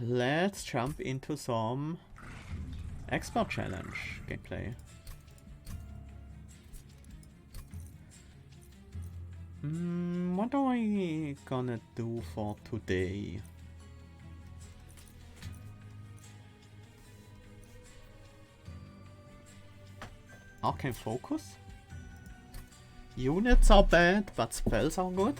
let's jump into some expert challenge gameplay. What are we gonna do for today? Arcane focus? Units are bad, but spells are good.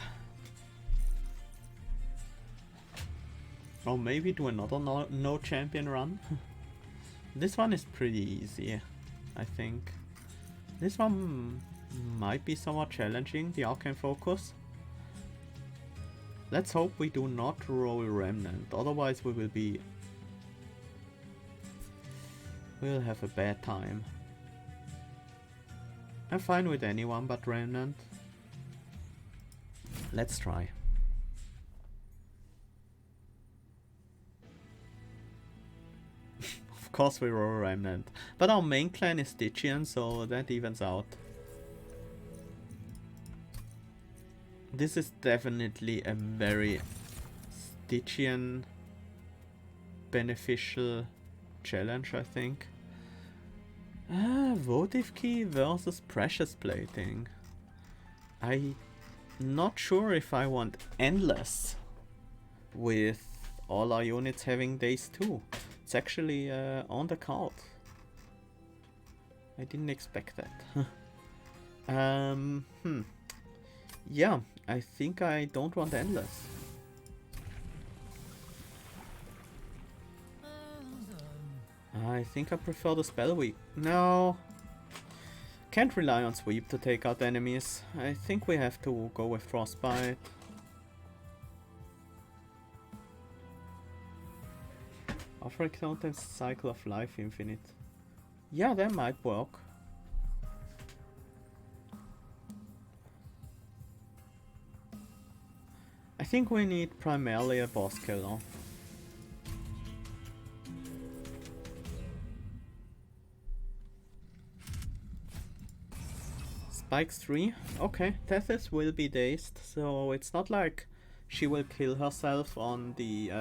Or maybe do another no champion run. This one is pretty easy, I think. This one might be somewhat challenging, the Arcane focus. Let's hope we do not roll Remnant, otherwise we'll have a bad time. I'm fine with anyone but Remnant. Let's try. Of course we roll Remnant. But our main clan is Stygian, so that evens out. This is definitely a very Stygian beneficial challenge, I think. Votive key versus precious plating. I'm not sure if I want endless with all our units having days 2. It's actually on the card. I didn't expect that. Yeah, I think I don't want endless. I think I prefer the spell weak. No. Can't rely on sweep to take out enemies. I think we have to go with frostbite. Offer counter cycle of life infinite. Yeah, that might work. I think we need primarily a boss killer. Spikes 3. Okay, Tethys will be dazed, so it's not like she will kill herself on the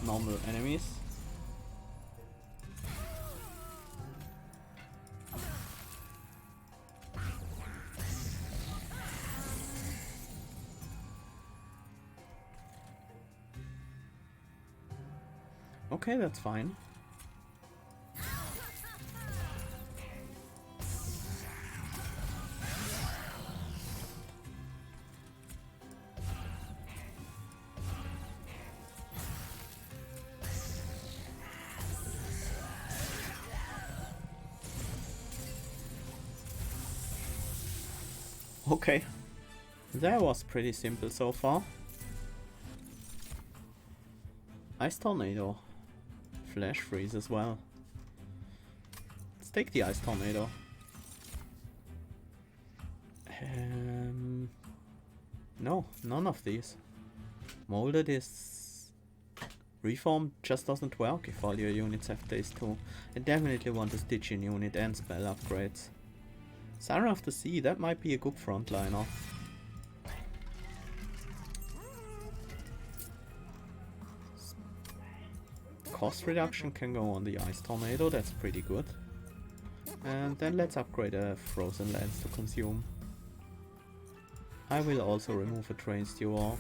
normal enemies. Okay, that's fine. Okay, that was pretty simple so far. Ice Tornado. Flash Freeze as well. Let's take the Ice Tornado. No, none of these. Molded is... Reform just doesn't work if all your units have days 2. I definitely want a Stygian unit and spell upgrades. Siren of the Sea, that might be a good frontliner. Cost reduction can go on the Ice Tornado, that's pretty good. And then let's upgrade a Frozen Lance to consume. I will also remove a Train Steward.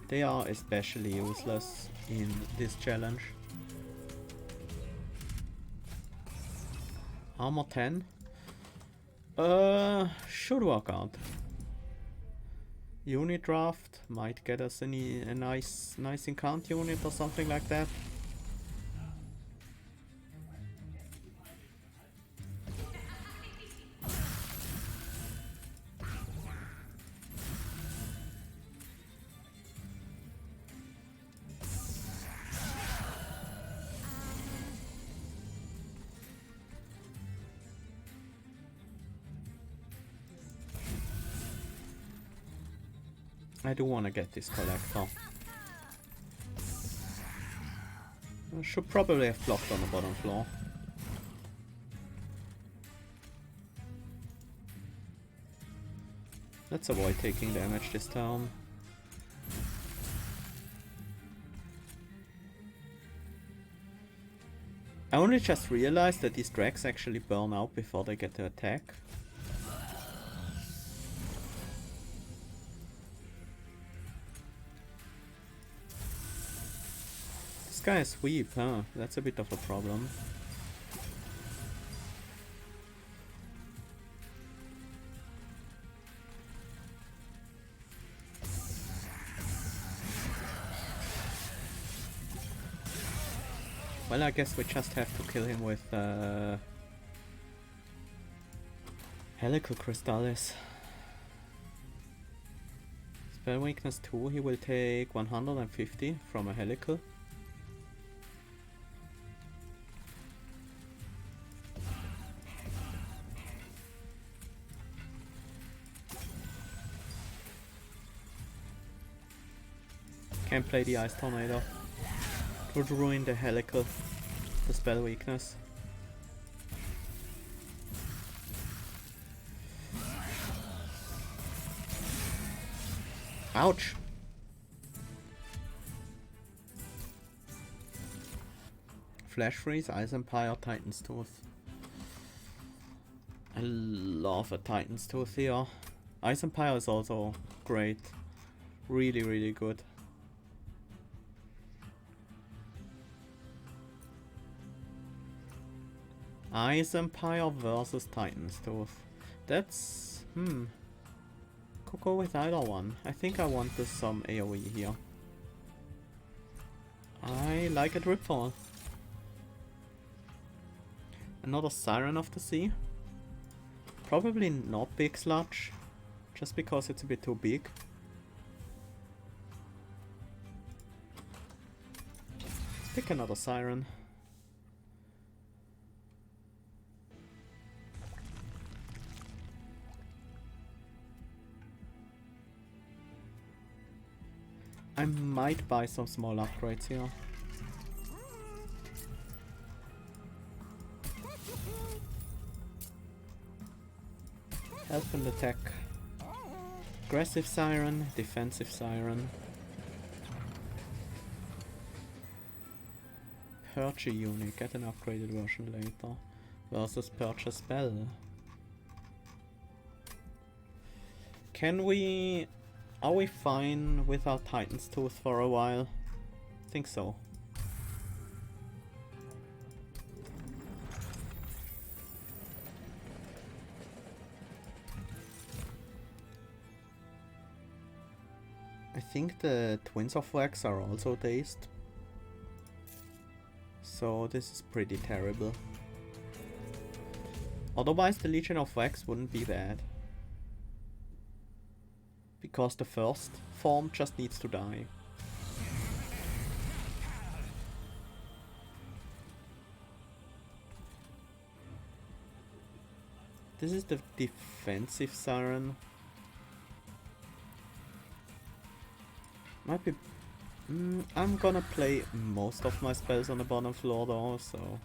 They are especially useless in this challenge. Armor 10. Should work out. Unit draft might get us a nice incant unit or something like that. I do want to get this collector. I should probably have blocked on the bottom floor. Let's avoid taking damage this turn. I only just realized that these drags actually burn out before they get to attack. This guy is sweep, huh? That's a bit of a problem. Well, I guess we just have to kill him with Helical Crystallis. Spell weakness 2, he will take 150 from a Helical. Can't play the Ice Tornado. It would ruin the Helical, the spell weakness. Ouch! Flash Freeze, Ice Empire, Titan's Tooth. I love a Titan's Tooth here. Ice Empire is also great. Really, really good. Ice Empire versus Titan's Tooth. That's... Could go with either one. I think I want this some AoE here. I like a Dripfall. Another Siren of the Sea. Probably not Big Sludge, just because it's a bit too big. Let's pick another Siren. I might buy some small upgrades here. Health and attack. Aggressive Siren, defensive Siren. Purge a unit, get an upgraded version later. Versus purge a spell. Can we... Are we fine without Titan's Tooth for a while? I think so. I think the Twins of Wax are also dazed. So this is pretty terrible. Otherwise the Legion of Wax wouldn't be bad. Because the first form just needs to die. This is the defensive Siren. Might be... I'm gonna play most of my spells on the bottom floor though, so...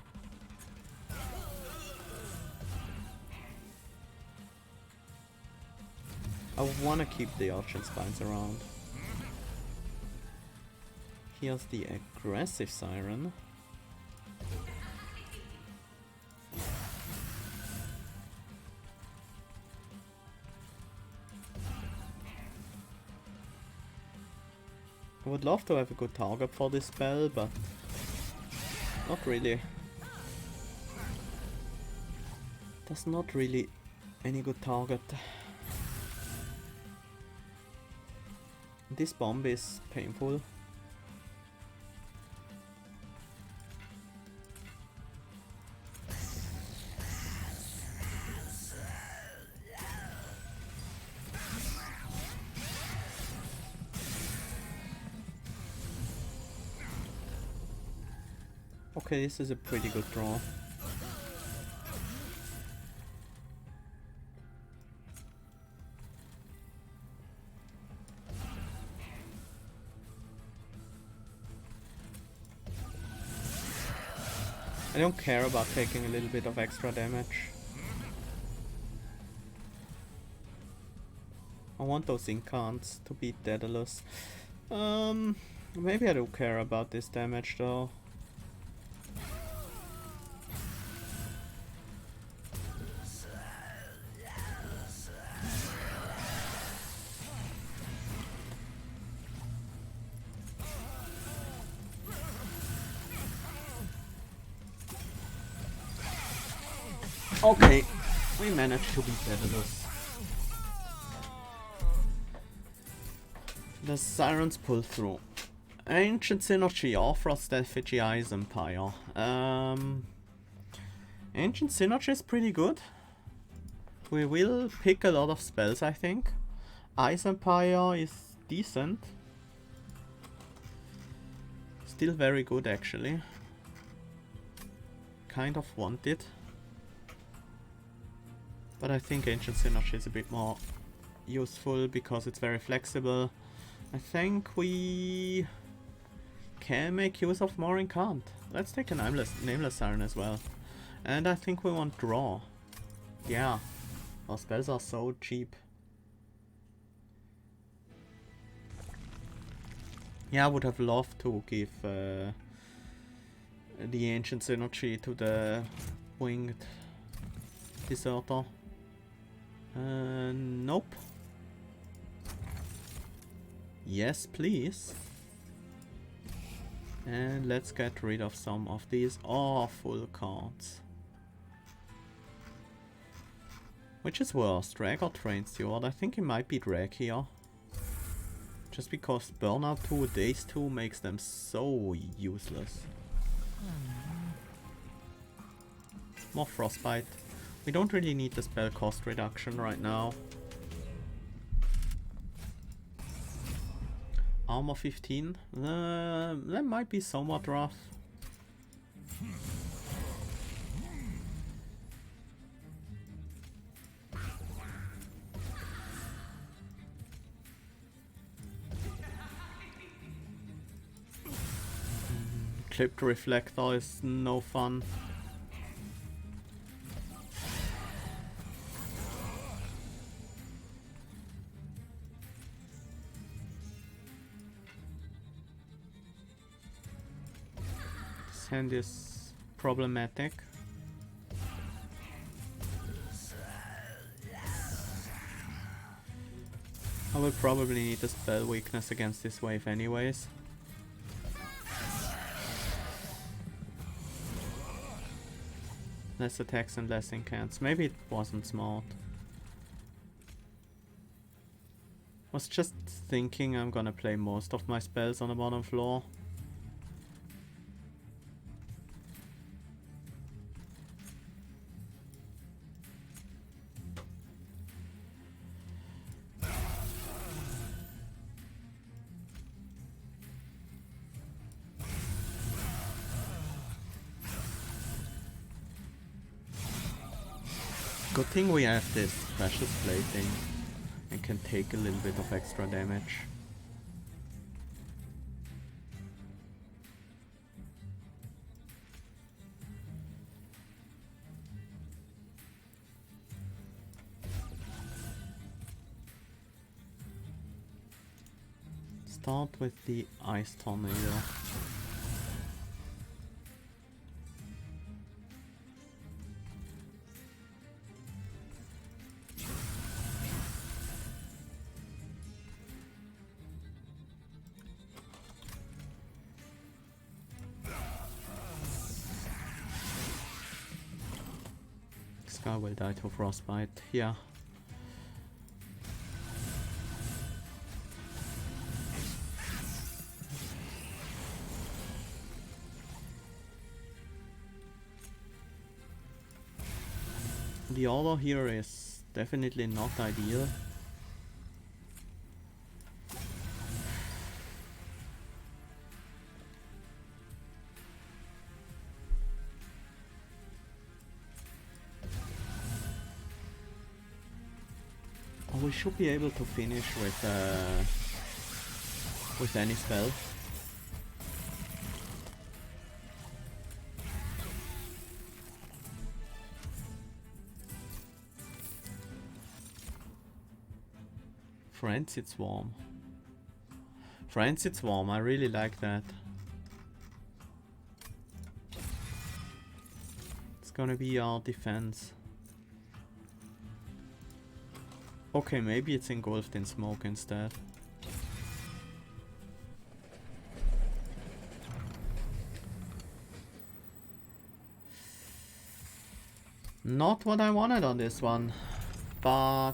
I wanna keep the Urchin Spines around. Here's the aggressive Siren. I would love to have a good target for this spell, but not really. There's not really any good target. This bomb is painful. Okay, this is a pretty good draw. I don't care about taking a little bit of extra damage. I want those incants to beat Daedalus. Maybe I do care about this damage though. Okay, we managed to beat Daedalus. The Sirens pull through. Ancient Synergy, Orthros, Effigy, Ice Empire. Ancient Synergy is pretty good. We will pick a lot of spells, I think. Ice Empire is decent. Still very good, actually. Kind of want it. But I think Ancient Synergy is a bit more useful because it's very flexible. I think we can make use of more Incant. Let's take a Nameless Siren as well. And I think we want Draw. Yeah, our spells are so cheap. Yeah, I would have loved to give the Ancient Synergy to the Winged Deserter. Nope. Yes, please. And let's get rid of some of these awful cards. Which is worse, Drag or Train Steward? I think it might be Drag here. Just because Burnout 2, Days 2 makes them so useless. More Frostbite. We don't really need the spell cost reduction right now. Armor 15. That might be somewhat rough. Clipped Reflector is no fun. This hand is problematic. I will probably need a spell weakness against this wave anyways. Less attacks and less incants. Maybe it wasn't smart. Was just thinking I'm gonna play most of my spells on the bottom floor. Good thing we have this precious plating and can take a little bit of extra damage. Start with the Ice Tornado. Scar will die to Frostbite, yeah. The order here is definitely not ideal. We should be able to finish with any spell. Frenzied Swarm. Frenzied Swarm, I really like that. It's gonna be our defense. Okay, maybe it's engulfed in smoke instead. Not what I wanted on this one, but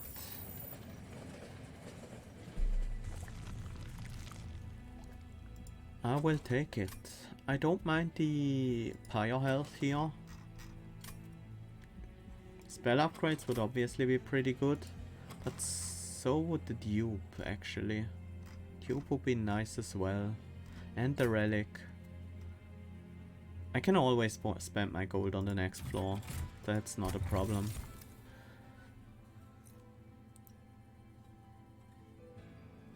I will take it. I don't mind the pyro health here. Spell upgrades would obviously be pretty good, but so would the dupe actually. Dupe would be nice as well. And the relic. I can always spend my gold on the next floor. That's not a problem.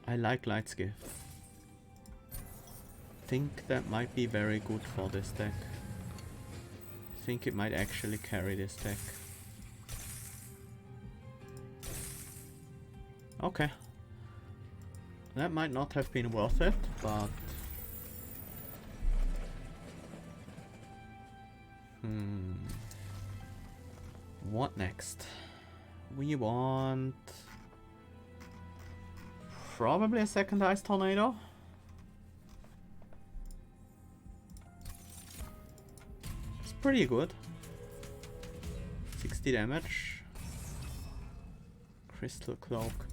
I like light skiff. Think that might be very good for this deck. Think it might actually carry this deck. Okay. That might not have been worth it, but what next? We want probably a second ice tornado. It's pretty good. 60 damage. Crystal Cloak.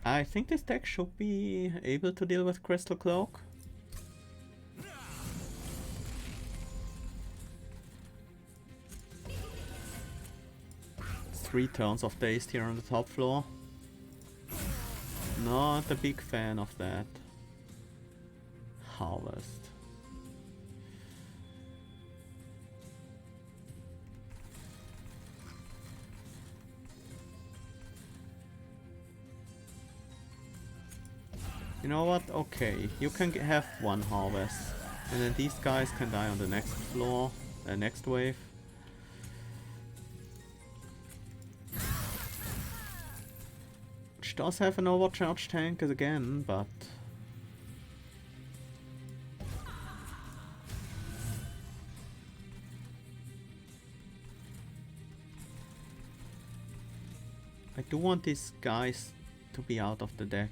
I think this deck should be able to deal with Crystal Cloak. Three turns of dazed here on the top floor. Not a big fan of that. Harvest. You know what? Okay, you can have one harvest. And then these guys can die on the next floor, next wave. Which does have an overcharge tank again, but I do want these guys to be out of the deck.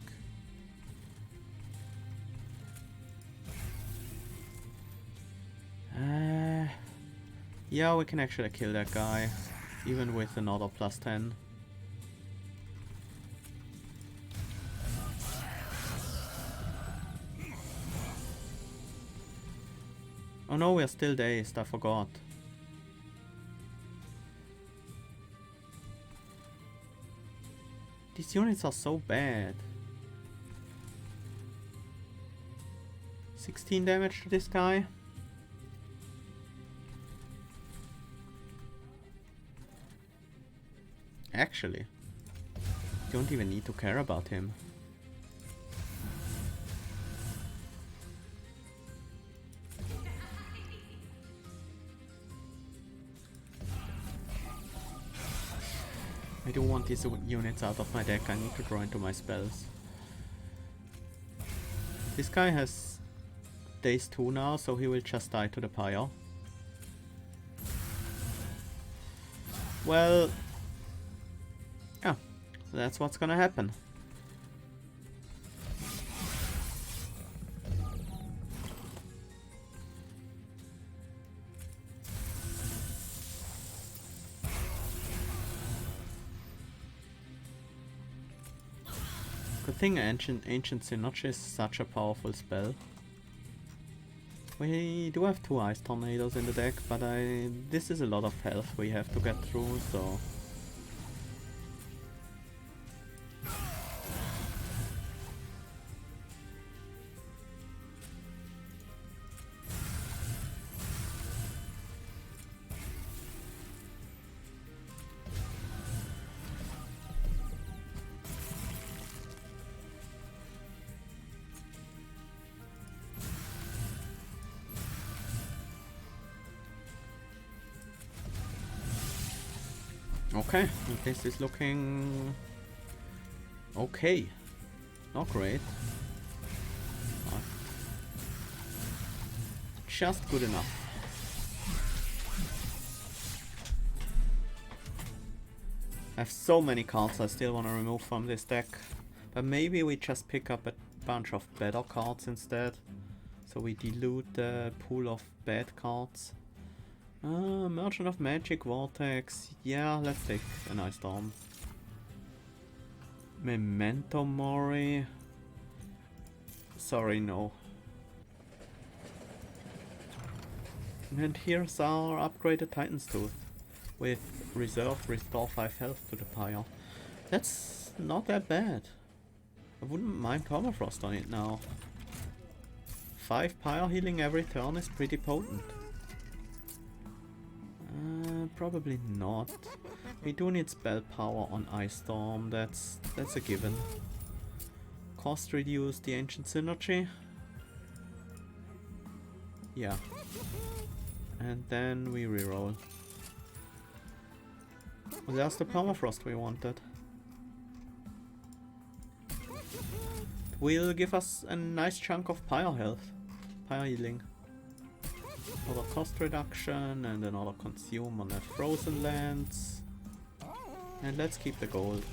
Yeah, we can actually kill that guy, even with another +10. Oh no, we're still dazed, I forgot. These units are so bad. 16 damage to this guy. Actually, don't even need to care about him. I don't want these units out of my deck, I need to draw into my spells. This guy has daze 2 now, so he will just die to the pyre. Well, yeah, that's what's gonna happen. Good thing Ancient Synod is such a powerful spell. We do have 2 Ice Tornadoes in the deck, but this is a lot of health we have to get through, so... Okay, this is looking okay. Not great. But just good enough. I have so many cards I still want to remove from this deck. But maybe we just pick up a bunch of better cards instead. So we dilute the pool of bad cards. Merchant of Magic, Vortex. Yeah, let's take an Ice Storm. Memento Mori. Sorry, no. And here's our upgraded Titan's Tooth. With reserve, restore 5 health to the pyre. That's not that bad. I wouldn't mind Permafrost on it now. 5 pyre healing every turn is pretty potent. Probably not. We do need spell power on Ice Storm, that's a given. Cost reduce the ancient synergy. Yeah. And then we reroll. Well, there's the Permafrost we wanted. Will give us a nice chunk of pyre health. Pyre healing. Another cost reduction and another consume on the frozen lands. And let's keep the gold.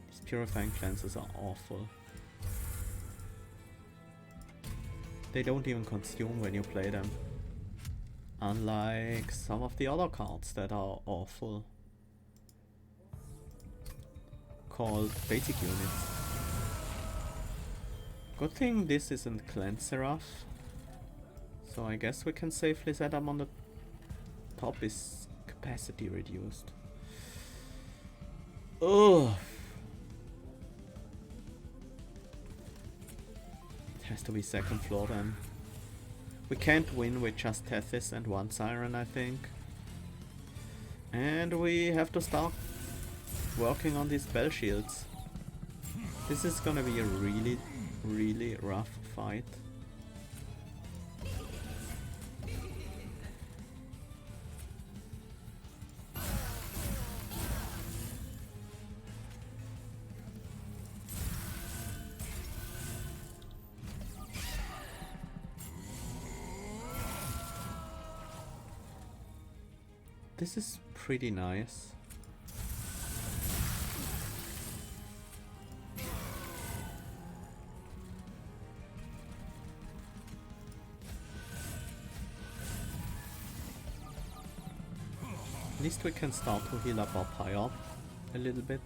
These purifying cleanses are awful. They don't even consume when you play them. Unlike some of the other cards that are awful. Called basic units. Good thing this isn't Cleanse Seraph. So I guess we can safely set them on the top is capacity reduced. Ugh. It has to be second floor then. We can't win with just Tethys and 1 Siren, I think. And we have to start working on these spell shields. This is gonna be a really rough fight. This is pretty nice. At least we can start to heal up our pyre a little bit.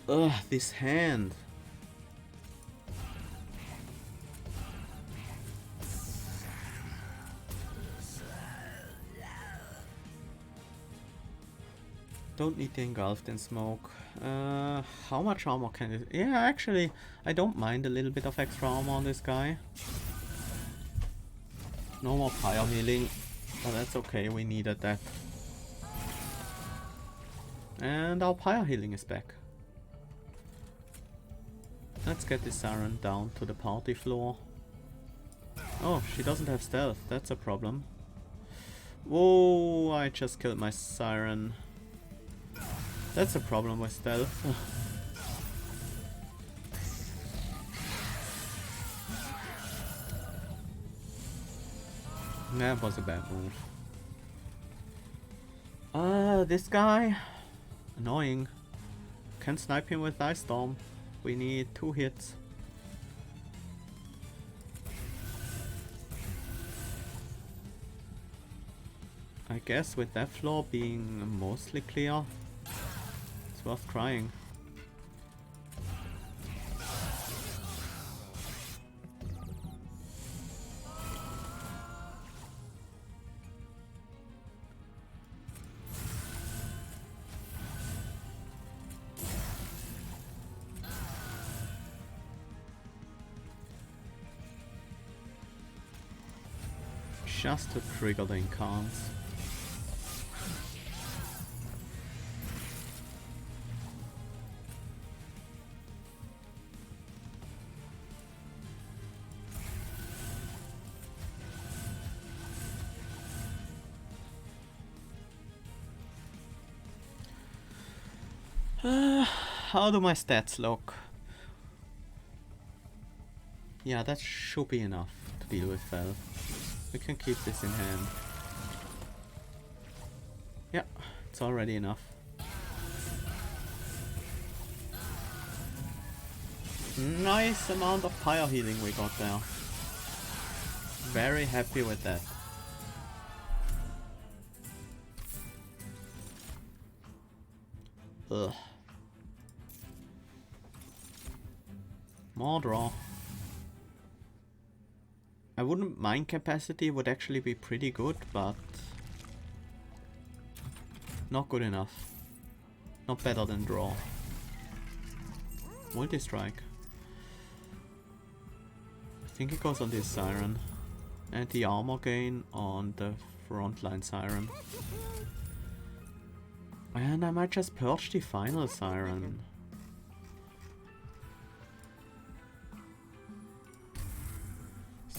Ugh, this hand. Don't need the engulfed in smoke. How much armor can it? Yeah, actually, I don't mind a little bit of extra armor on this guy. No more pyre healing, but that's okay, we needed that. And our pyre healing is back. Let's get this Siren down to the party floor. Oh, she doesn't have stealth, that's a problem. Whoa, I just killed my Siren. That's a problem with stealth. That was a bad move. This guy? Annoying. Can snipe him with Ice Storm. We need 2 hits. I guess with that floor being mostly clear, it's worth trying. Just to trigger the incants. How do my stats look? Yeah, that should be enough to deal with Fel. We can keep this in hand. Yeah, it's already enough. Nice amount of pyre healing we got there. Very happy with that. Ugh. More draw. I wouldn't mind capacity, would actually be pretty good, but not good enough. Not better than draw. Multi-strike. I think it goes on this Siren. And the armor gain on the frontline Siren. And I might just purge the final Siren.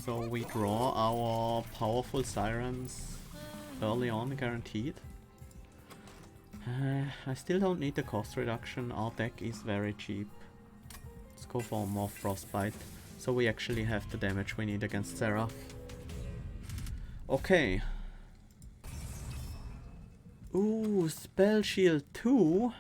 So we draw our powerful Sirens early on, guaranteed. I still don't need the cost reduction, our deck is very cheap. Let's go for more Frostbite, so we actually have the damage we need against Seraph. Okay. Ooh, Spell Shield 2?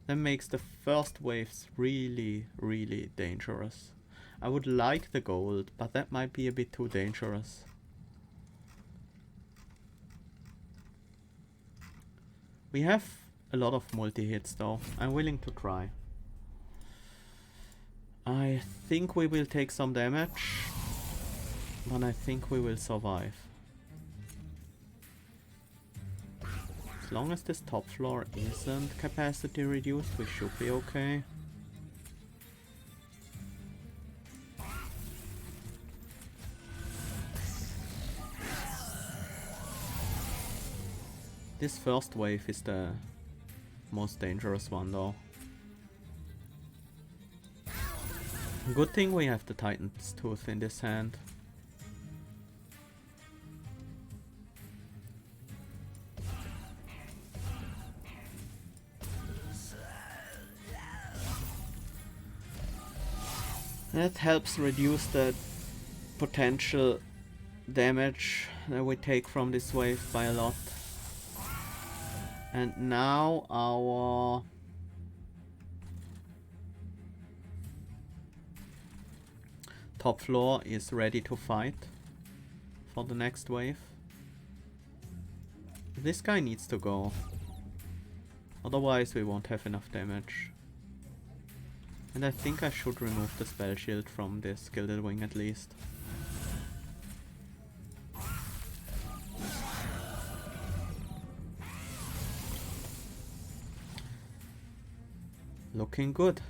That makes the first waves really, really dangerous. I would like the gold, but that might be a bit too dangerous. We have a lot of multi-hits though. I'm willing to try. I think we will take some damage, but I think we will survive. As long as this top floor isn't capacity reduced, we should be okay. This first wave is the most dangerous one though. Good thing we have the Titan's Tooth in this hand. That helps reduce the potential damage that we take from this wave by a lot. And now our top floor is ready to fight for the next wave. This guy needs to go, otherwise we won't have enough damage. And I think I should remove the spell shield from this Gilded Wing at least. Looking good.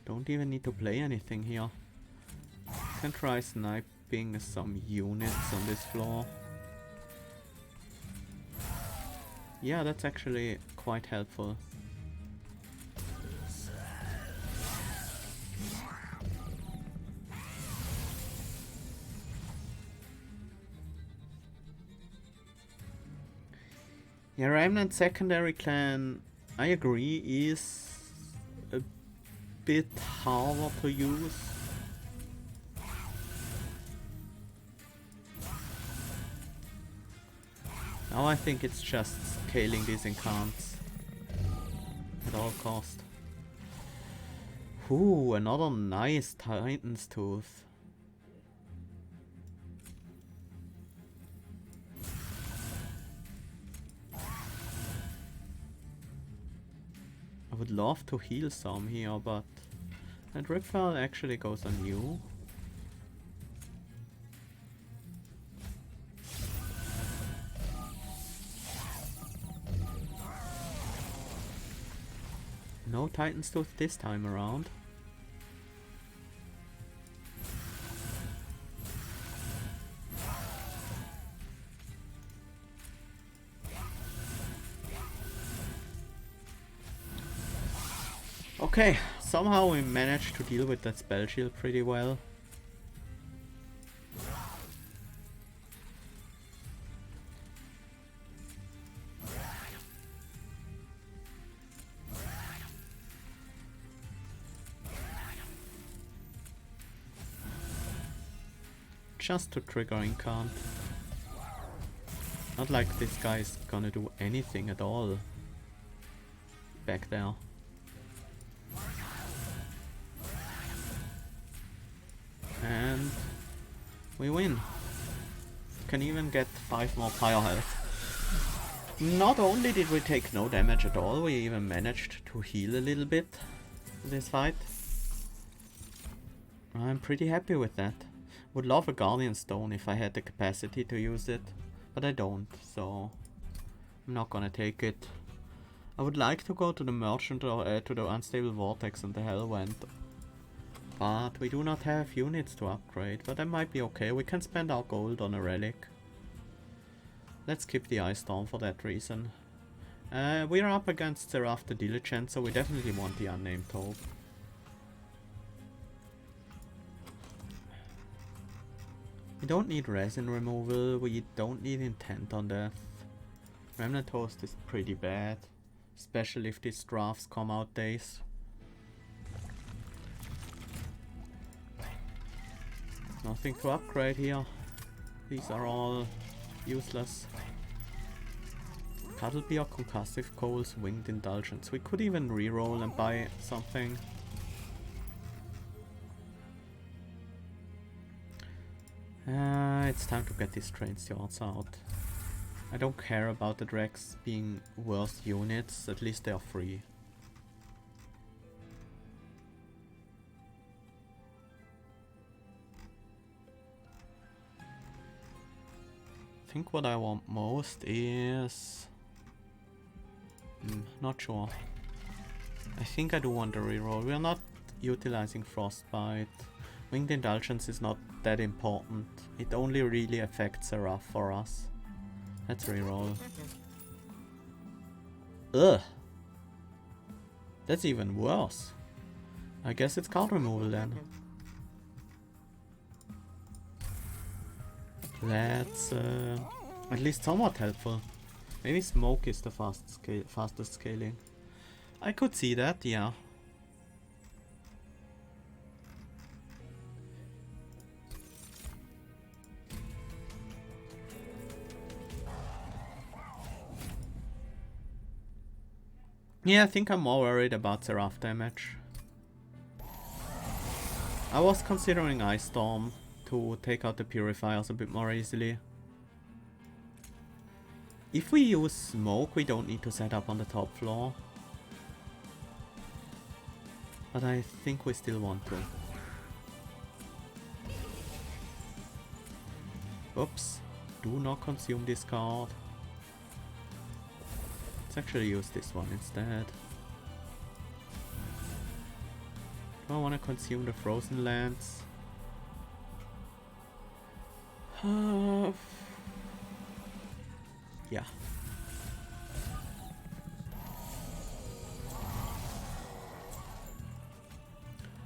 Don't even need to play anything here. Can try sniping some units on this floor. Yeah, that's actually quite helpful. Yeah, Remnant secondary clan, I agree, is a bit harder to use. Now I think it's just scaling these incants at all cost. Ooh, another nice Titan's Tooth. I would love to heal some here, but that Ripfall actually goes on you. No Titan's Tooth this time around. Okay, somehow we managed to deal with that spell shield pretty well. Just to trigger incant. Not like this guy is gonna do anything at all back there. And we win. Can even get 5 more fire health. Not only did we take no damage at all, we even managed to heal a little bit this fight. I'm pretty happy with that. Would love a Guardian Stone if I had the capacity to use it, but I don't, so I'm not gonna take it. I would like to go to the Merchant or to the Unstable Vortex and the Hellvent, but we do not have units to upgrade, but that might be okay. We can spend our gold on a relic. Let's skip the Ice Storm for that reason. We're up against Seraph the Diligent, so we definitely want the Unnamed Hope. We don't need resin removal, we don't need intent on death. Remnant Host is pretty bad, especially if these drafts come out days. Nothing to upgrade here. These are all useless. Cuddlebeer, Concussive Coals, Winged Indulgence. We could even reroll and buy something. It's time to get these train yards out. I don't care about the Drex being worse units, at least they are free. I think what I want most is... not sure. I think I do want the reroll. We are not utilizing Frostbite. Winged Indulgence is not that important. It only really affects Seraph for us. Let's reroll. Ugh! That's even worse. I guess it's card removal then. That's at least somewhat helpful. Maybe Smoke is the fastest scaling. I could see that, yeah. Yeah, I think I'm more worried about Seraph damage. I was considering Ice Storm to take out the purifiers a bit more easily. If we use Smoke, we don't need to set up on the top floor. But I think we still want to. Oops. Do not consume this card. Let's actually use this one instead. Do I want to consume the Frozen Lands? Yeah.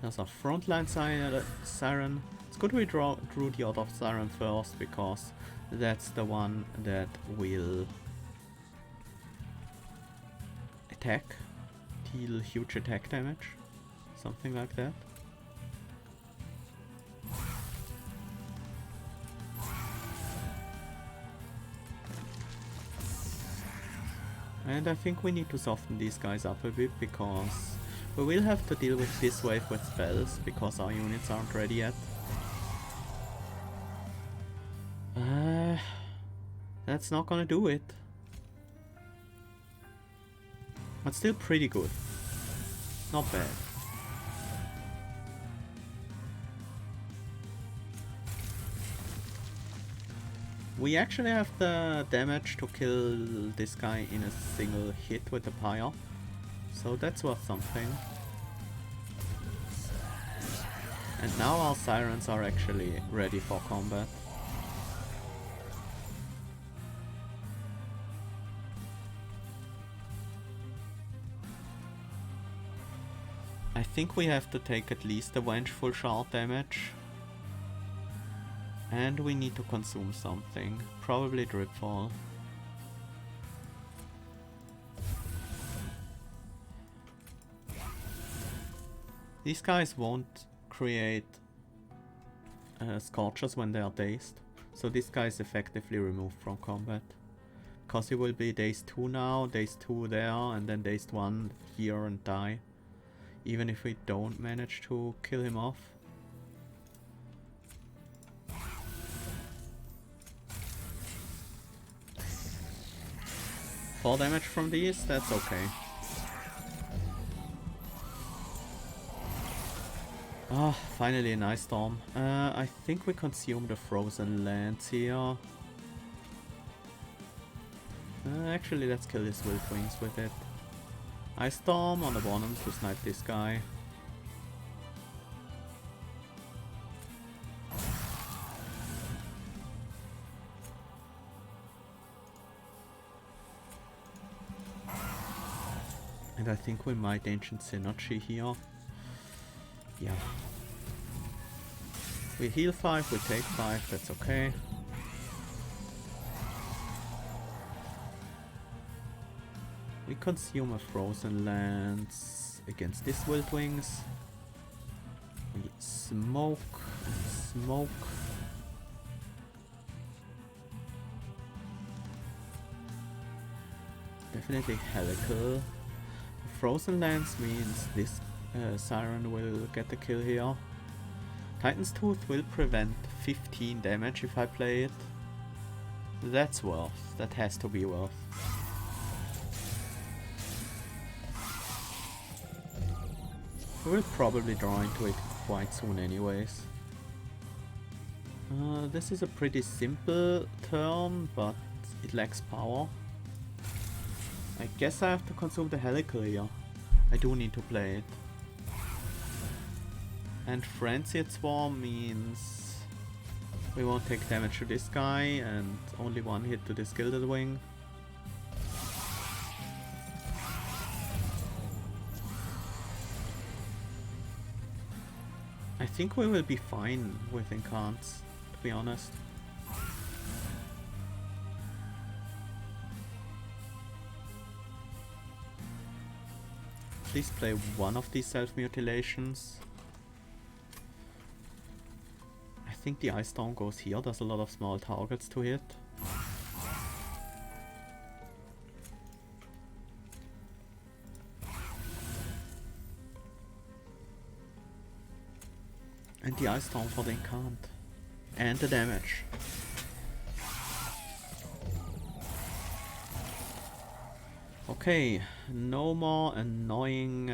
There's a Frontline Siren. It's good we drew the other Siren first, because that's the one that will attack, deal huge attack damage, something like that. And I think we need to soften these guys up a bit, because we will have to deal with this wave with spells, because our units aren't ready yet. That's not gonna do it. But still pretty good. Not bad. We actually have the damage to kill this guy in a single hit with the pyre, so that's worth something. And now our sirens are actually ready for combat. I think we have to take at least the Vengeful Shard damage. And we need to consume something. Probably Dripfall. These guys won't create Scorchers when they are dazed. So this guy is effectively removed from combat. Because he will be dazed 2 now, dazed 2 there, and then dazed 1 here and die. Even if we don't manage to kill him off. 4 damage from these, that's okay. Ah, finally an ice storm. I think we consume the frozen lands here. Actually, let's kill this Wild Wings with it. Ice storm on the bottom to snipe this guy. And I think we might Ancient Synergy here. Yeah. We heal 5, we take 5, that's okay. We consume a Frozen Lands against this Wild Wings. We smoke, smoke. Definitely Helical. Frozen Lands means this Siren will get the kill here. Titan's Tooth will prevent 15 damage if I play it. That's worth. That has to be worth. We'll probably draw into it quite soon anyways. This is a pretty simple turn, but it lacks power. I guess I have to consume the Helical here. I do need to play it. And Frenzied Swarm means we won't take damage to this guy and only one hit to this Gilded Wing. I think we will be fine with Incants, to be honest. Please play one of these self-mutilations. I think the Ice Storm goes here, there's a lot of small targets to hit. And the Ice Storm for the Incant. And the damage. Okay, no more annoying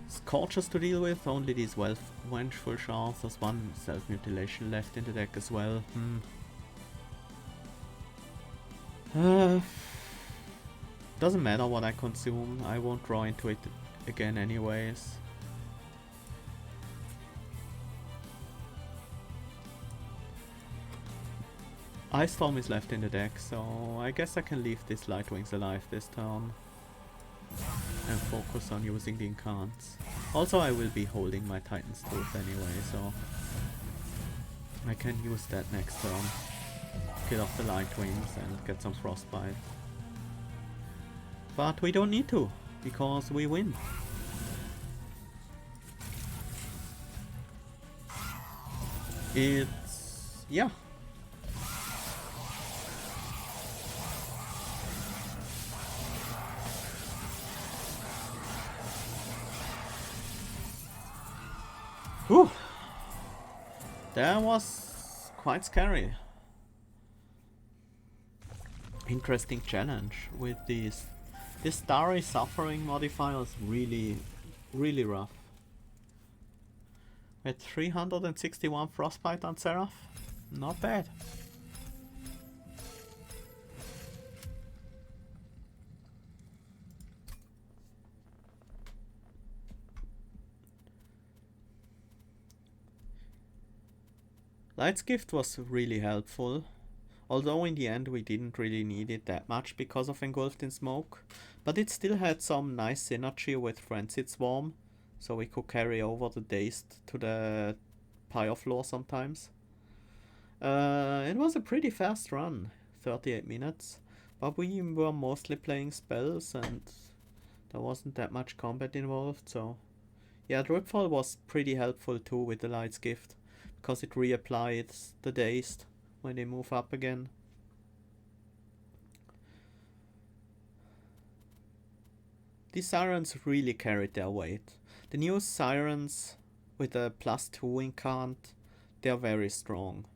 Scorchers to deal with, only these Vengeful Shards. There's one self-mutilation left in the deck as well. Doesn't matter what I consume, I won't draw into it again anyways. Ice Storm is left in the deck, so I guess I can leave this Lightwings alive this turn and focus on using the Incants. Also, I will be holding my Titan's Tooth anyway, so I can use that next turn. Kill off the Lightwings and get some Frostbite. But we don't need to, because we win. It's... yeah. Whew. That was quite scary. Interesting challenge with these. This Starry Suffering modifier is really rough. At 361 Frostbite on Seraph, not bad. Light's Gift was really helpful, although in the end we didn't really need it that much because of Engulfed in Smoke, but it still had some nice synergy with Frenzied Swarm, so we could carry over the Dazed to the Pyre Floor sometimes. It was a pretty fast run, 38 minutes, but we were mostly playing spells and there wasn't that much combat involved, so yeah, Dripfall was pretty helpful too with the Light's Gift, because it reapplies the Dazed when they move up again. These Sirens really carried their weight. The new Sirens with a +2 incant, they're very strong.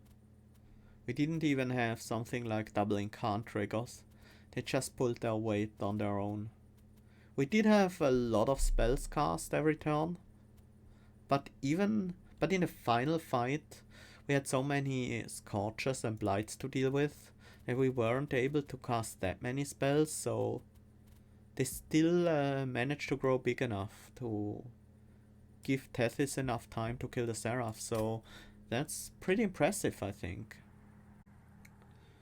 We didn't even have something like double incant triggers. They just pulled their weight on their own. We did have a lot of spells cast every turn, but in the final fight we had so many Scorches and Blights to deal with that we weren't able to cast that many spells, so they still managed to grow big enough to give Tethys enough time to kill the Seraph, so that's pretty impressive, I think.